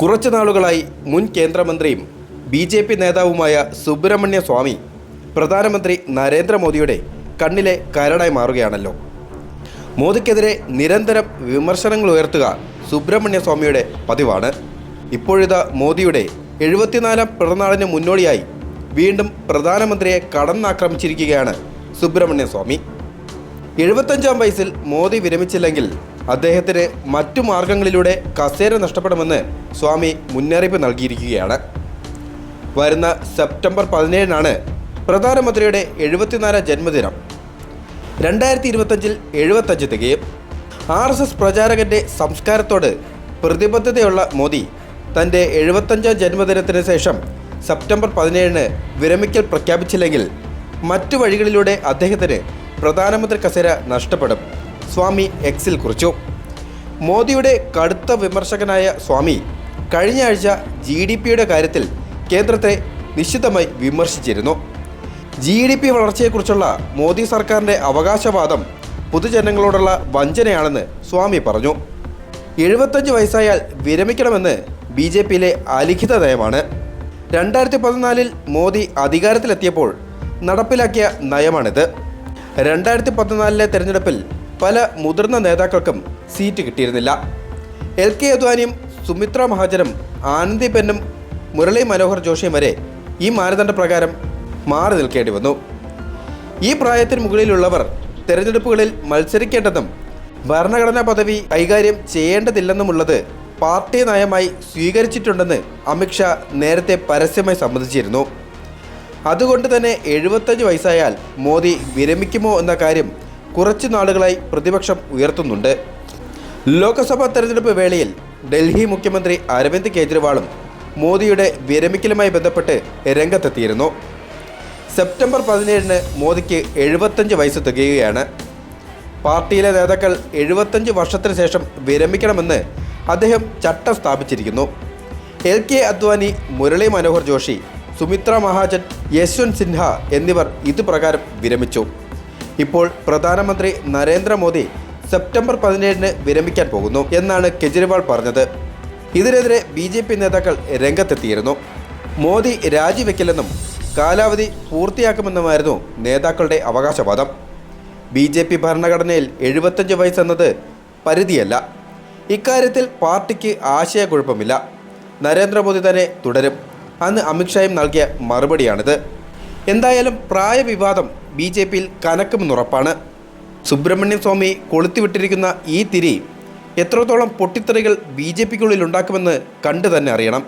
കുറച്ചു നാളുകളായി മുൻ കേന്ദ്രമന്ത്രിയും BJP നേതാവുമായ സുബ്രഹ്മണ്യ സ്വാമി പ്രധാനമന്ത്രി നരേന്ദ്രമോദിയുടെ കണ്ണിലെ കരടായി മാറുകയാണല്ലോ. മോദിക്കെതിരെ നിരന്തരം വിമർശനങ്ങൾ ഉയർത്തുക സുബ്രഹ്മണ്യ സ്വാമിയുടെ പതിവാണ്. ഇപ്പോഴിതാ മോദിയുടെ 74ാം പിറന്നാളിന് മുന്നോടിയായി വീണ്ടും പ്രധാനമന്ത്രിയെ കടന്നാക്രമിച്ചിരിക്കുകയാണ് സുബ്രഹ്മണ്യ സ്വാമി. 75ാം വയസ്സിൽ മോദി വിരമിച്ചില്ലെങ്കിൽ അദ്ദേഹത്തിന് മറ്റു മാർഗങ്ങളിലൂടെ കസേര നഷ്ടപ്പെടുമെന്ന് സ്വാമി മുന്നറിയിപ്പ് നൽകിയിരിക്കുകയാണ്. വരുന്ന സെപ്റ്റംബർ 17-നാണ് പ്രധാനമന്ത്രിയുടെ 74ാം ജന്മദിനം. 2025-ൽ 75 തികയും. RSS പ്രചാരകൻ്റെ സംസ്കാരത്തോട് പ്രതിബദ്ധതയുള്ള മോദി തൻ്റെ 75ാം ജന്മദിനത്തിന് ശേഷം സെപ്റ്റംബർ 17-ന് വിരമിക്കൽ പ്രഖ്യാപിച്ചില്ലെങ്കിൽ മറ്റു വഴികളിലൂടെ അദ്ദേഹത്തിന് പ്രധാനമന്ത്രി കസേര നഷ്ടപ്പെടും, സ്വാമി എക്സിൽ കുറിച്ചു. മോദിയുടെ കടുത്ത വിമർശകനായ സ്വാമി കഴിഞ്ഞ ആഴ്ച GDP-യുടെ കാര്യത്തിൽ കേന്ദ്രത്തെ നിശിതമായി വിമർശിച്ചിരുന്നു. GDP വളർച്ചയെക്കുറിച്ചുള്ള മോദി സർക്കാരിൻ്റെ അവകാശവാദം പൊതുജനങ്ങളോടുള്ള വഞ്ചനയാണെന്ന് സ്വാമി പറഞ്ഞു. 75 വയസ്സായാൽ വിരമിക്കണമെന്ന് BJP-യിലെ അലിഖിത നയമാണ്. 2014-ൽ മോദി അധികാരത്തിലെത്തിയപ്പോൾ നടപ്പിലാക്കിയ നയമാണിത്. 2014-ലെ തെരഞ്ഞെടുപ്പിൽ പല മുതിർന്ന നേതാക്കൾക്കും സീറ്റ് കിട്ടിയിരുന്നില്ല. LK അദ്വാനിയും സുമിത്ര മഹാജനും ആനന്ദിബെന്നും മുരളി മനോഹർ ജോഷിയും വരെ ഈ മാനദണ്ഡപ്രകാരം മാറി നിൽക്കേണ്ടി വന്നു. ഈ പ്രായത്തിന് മുകളിലുള്ളവർ തെരഞ്ഞെടുപ്പുകളിൽ മത്സരിക്കേണ്ടതും ഭരണഘടനാ പദവി കൈകാര്യം ചെയ്യേണ്ടതില്ലെന്നുമുള്ളത് പാർട്ടി നയമായി സ്വീകരിച്ചിട്ടുണ്ടെന്ന് അമിത്ഷാ നേരത്തെ പരസ്യമായി സമ്മതിച്ചിരുന്നു. അതുകൊണ്ട് തന്നെ 75 വയസ്സായാൽ മോദി വിരമിക്കുമോ എന്ന കാര്യം കുറച്ചു നാളുകളായി പ്രതിപക്ഷം ഉയർത്തുന്നുണ്ട്. ലോക്സഭാ തെരഞ്ഞെടുപ്പ് വേളയിൽ ഡൽഹി മുഖ്യമന്ത്രി അരവിന്ദ് കെജ്രിവാളും മോദിയുടെ വിരമിക്കലുമായി ബന്ധപ്പെട്ട് രംഗത്തെത്തിയിരുന്നു. സെപ്റ്റംബർ 17-ന് മോദിക്ക് 75 വയസ്സ് തികയുകയാണ്. പാർട്ടിയിലെ നേതാക്കൾ 75 വർഷത്തിന് ശേഷം വിരമിക്കണമെന്ന് അദ്ദേഹം ചട്ടം സ്ഥാപിച്ചിരിക്കുന്നു. LK അദ്വാനി, മുരളി മനോഹർ ജോഷി, സുമിത്ര മഹാജൻ, യശ്വന്ത് സിൻഹ എന്നിവർ ഇതുപ്രകാരം വിരമിച്ചു. ഇപ്പോൾ പ്രധാനമന്ത്രി നരേന്ദ്രമോദി സെപ്റ്റംബർ 17-ന് വിരമിക്കാൻ പോകുന്നു എന്നാണ് കെജ്രിവാൾ പറഞ്ഞത്. ഇതിനെതിരെ BJP നേതാക്കൾ രംഗത്തെത്തിയിരുന്നു. മോദി രാജിവെക്കില്ലെന്നും കാലാവധി പൂർത്തിയാക്കുമെന്നുമായിരുന്നു നേതാക്കളുടെ അവകാശവാദം. BJP ഭരണഘടനയിൽ 75 വയസ്സെന്നത് പരിധിയല്ല. ഇക്കാര്യത്തിൽ പാർട്ടിക്ക് ആശയക്കുഴപ്പമില്ല. നരേന്ദ്രമോദി തന്നെ തുടരും. അന്ന് അമിത്ഷായും നൽകിയ മറുപടിയാണിത്. എന്തായാലും പ്രായവിവാദം BJP-യിൽ കനക്കുമെന്നുറപ്പാണ്. സുബ്രഹ്മണ്യ സ്വാമി കൊളുത്തിവിട്ടിരിക്കുന്ന ഈ തിരി എത്രത്തോളം പൊട്ടിത്തെറികൾ BJP-ക്കുള്ളിൽ ഉണ്ടാക്കുമെന്ന് കണ്ടു തന്നെ അറിയണം.